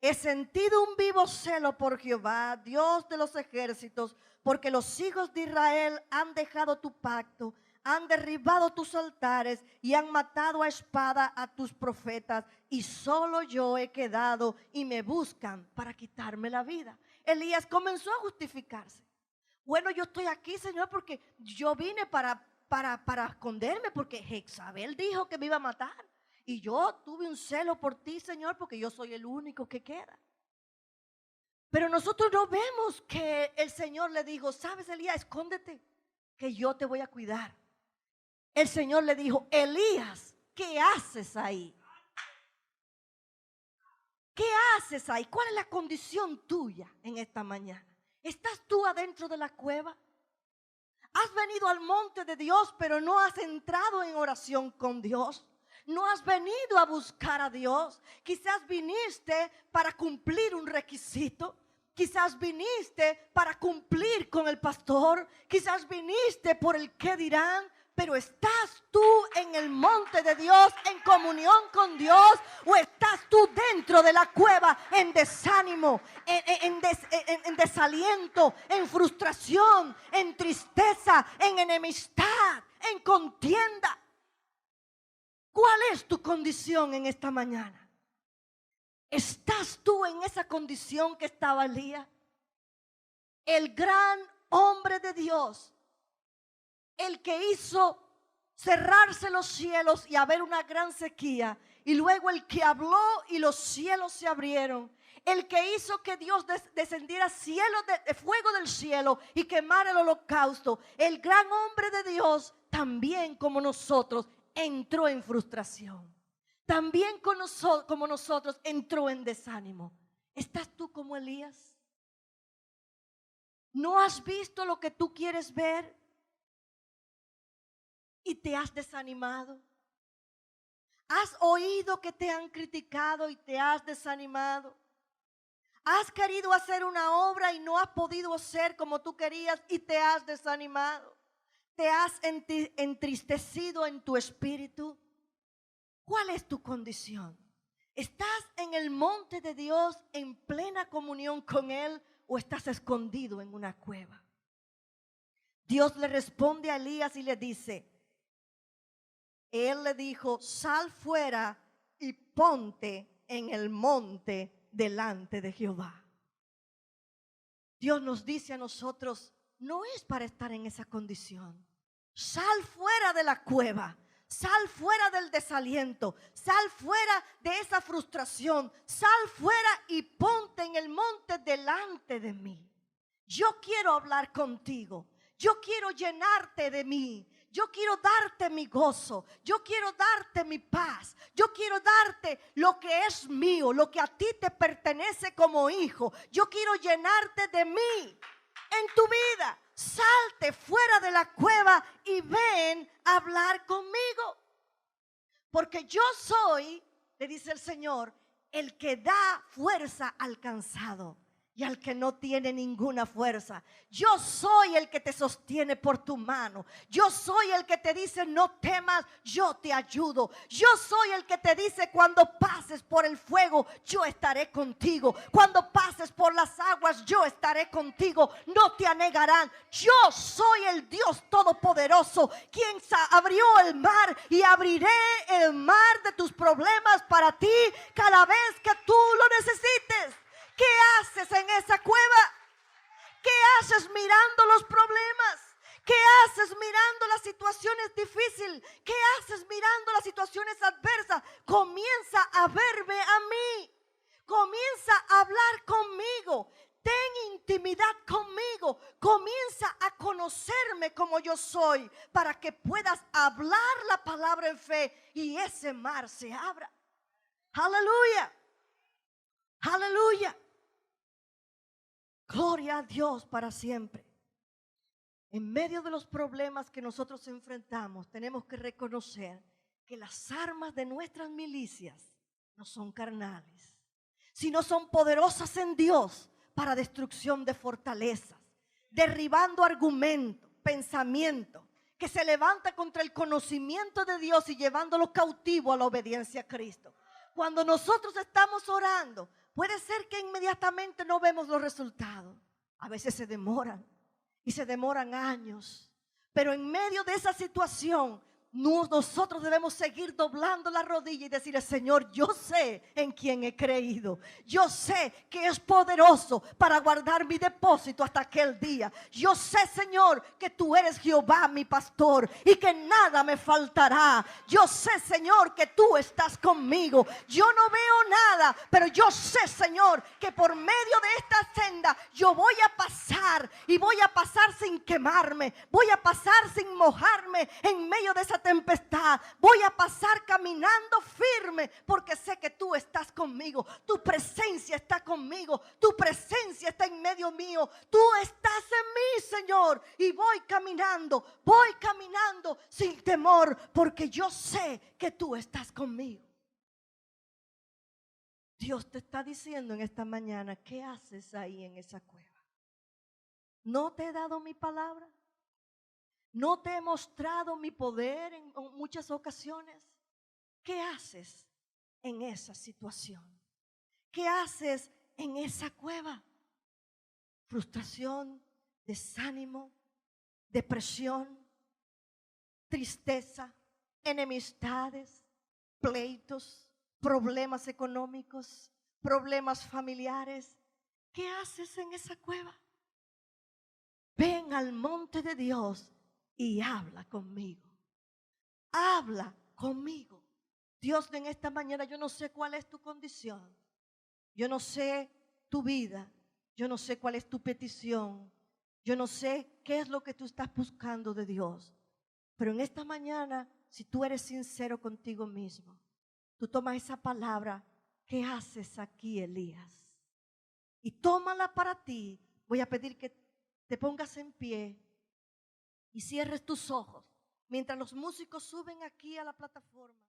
he sentido un vivo celo por Jehová, Dios de los ejércitos, porque los hijos de Israel han dejado tu pacto, han derribado tus altares y han matado a espada a tus profetas, y solo yo he quedado y me buscan para quitarme la vida. Elías comenzó a justificarse. Bueno, yo estoy aquí, Señor, porque yo vine para esconderme, porque Jezabel dijo que me iba a matar. Y yo tuve un celo por ti, Señor, porque yo soy el único que queda. Pero nosotros no vemos que el Señor le dijo, sabes, Elías, escóndete, que yo te voy a cuidar. El Señor le dijo, Elías, ¿qué haces ahí? ¿Qué haces ahí? ¿Cuál es la condición tuya en esta mañana? ¿Estás tú adentro de la cueva? ¿Has venido al monte de Dios, pero no has entrado en oración con Dios? ¿No has venido a buscar a Dios? Quizás viniste para cumplir un requisito. Quizás viniste para cumplir con el pastor. Quizás viniste por el qué dirán. Pero ¿estás tú en el monte de Dios, en comunión con Dios? ¿O estás tú dentro de la cueva en desánimo, en desaliento, en frustración, en tristeza, en enemistad, en contienda? ¿Cuál es tu condición en esta mañana? ¿Estás tú en esa condición que estaba Elías? El gran hombre de Dios, el que hizo cerrarse los cielos y haber una gran sequía, y luego el que habló y los cielos se abrieron, el que hizo que Dios descendiera cielo de fuego del cielo y quemara el holocausto. El gran hombre de Dios, también como nosotros, entró en frustración. También como nosotros entró en desánimo. ¿Estás tú como Elías? ¿No has visto lo que tú quieres ver y te has desanimado? ¿Has oído que te han criticado y te has desanimado? ¿Has querido hacer una obra y no has podido hacer como tú querías y te has desanimado? ¿Te has entristecido en tu espíritu? ¿Cuál es tu condición? ¿Estás en el monte de Dios en plena comunión con Él o estás escondido en una cueva? Dios le responde a Elías y le dice, Él le dijo, sal fuera y ponte en el monte delante de Jehová. Dios nos dice a nosotros, no es para estar en esa condición. Sal fuera de la cueva. Sal fuera del desaliento, sal fuera de esa frustración, sal fuera y ponte en el monte delante de mí. Yo quiero hablar contigo, yo quiero llenarte de mí, yo quiero darte mi gozo, yo quiero darte mi paz, yo quiero darte lo que es mío, lo que a ti te pertenece como hijo. Yo quiero llenarte de mí en tu vida. Salte fuera de la cueva y ven a hablar conmigo. Porque yo soy, le dice el Señor, el que da fuerza al cansado y al que no tiene ninguna fuerza. Yo soy el que te sostiene por tu mano. Yo soy el que te dice no temas, yo te ayudo. Yo soy el que te dice cuando pases por el fuego, yo estaré contigo. Cuando pases por las aguas, yo estaré contigo. No te anegarán. Yo soy el Dios Todopoderoso, quien abrió el mar y abriré el mar de tus problemas para ti cada vez que tú lo necesites. ¿Qué haces en esa cueva? ¿Qué haces mirando los problemas? ¿Qué haces mirando las situaciones difíciles? ¿Qué haces mirando las situaciones adversas? Comienza a verme a mí. Comienza a hablar conmigo. Ten intimidad conmigo. Comienza a conocerme como yo soy para que puedas hablar la palabra en fe y ese mar se abra. Aleluya. Aleluya. Gloria a Dios para siempre. En medio de los problemas que nosotros enfrentamos, tenemos que reconocer que las armas de nuestras milicias no son carnales, sino son poderosas en Dios para destrucción de fortalezas, derribando argumentos, pensamientos que se levanta contra el conocimiento de Dios y llevándolo cautivo a la obediencia a Cristo. Cuando nosotros estamos orando, puede ser que inmediatamente no vemos los resultados. A veces se demoran y se demoran años. Pero en medio de esa situación, nosotros debemos seguir doblando la rodilla y decirle: Señor, yo sé en quién he creído. Yo sé que es poderoso para guardar mi depósito hasta aquel día. Yo sé, Señor, que tú eres Jehová mi pastor y que nada me faltará. Yo sé, Señor, que tú estás conmigo. Yo no veo nada, pero yo sé, Señor, que por medio de esta senda yo voy a pasar y voy a pasar sin quemarme. Voy a pasar sin mojarme en medio de esa tempestad. Voy a pasar caminando firme porque sé que tú estás conmigo. Tu presencia está conmigo. Tu presencia está en medio mío. Tú estás en mí, Señor. Y voy caminando sin temor porque yo sé que tú estás conmigo. Dios te está diciendo en esta mañana: ¿qué haces ahí en esa cueva? ¿No te he dado mi palabra? ¿No te he mostrado mi poder en muchas ocasiones? ¿Qué haces en esa situación? ¿Qué haces en esa cueva? Frustración, desánimo, depresión, tristeza, enemistades, pleitos, problemas económicos, problemas familiares. ¿Qué haces en esa cueva? Ven al monte de Dios y habla conmigo. Habla conmigo. Dios, en esta mañana yo no sé cuál es tu condición. Yo no sé tu vida. Yo no sé cuál es tu petición. Yo no sé qué es lo que tú estás buscando de Dios. Pero en esta mañana, si tú eres sincero contigo mismo, tú tomas esa palabra: ¿qué haces aquí, Elías? Y tómala para ti. Voy a pedir que te pongas en pie y cierres tus ojos mientras los músicos suben aquí a la plataforma.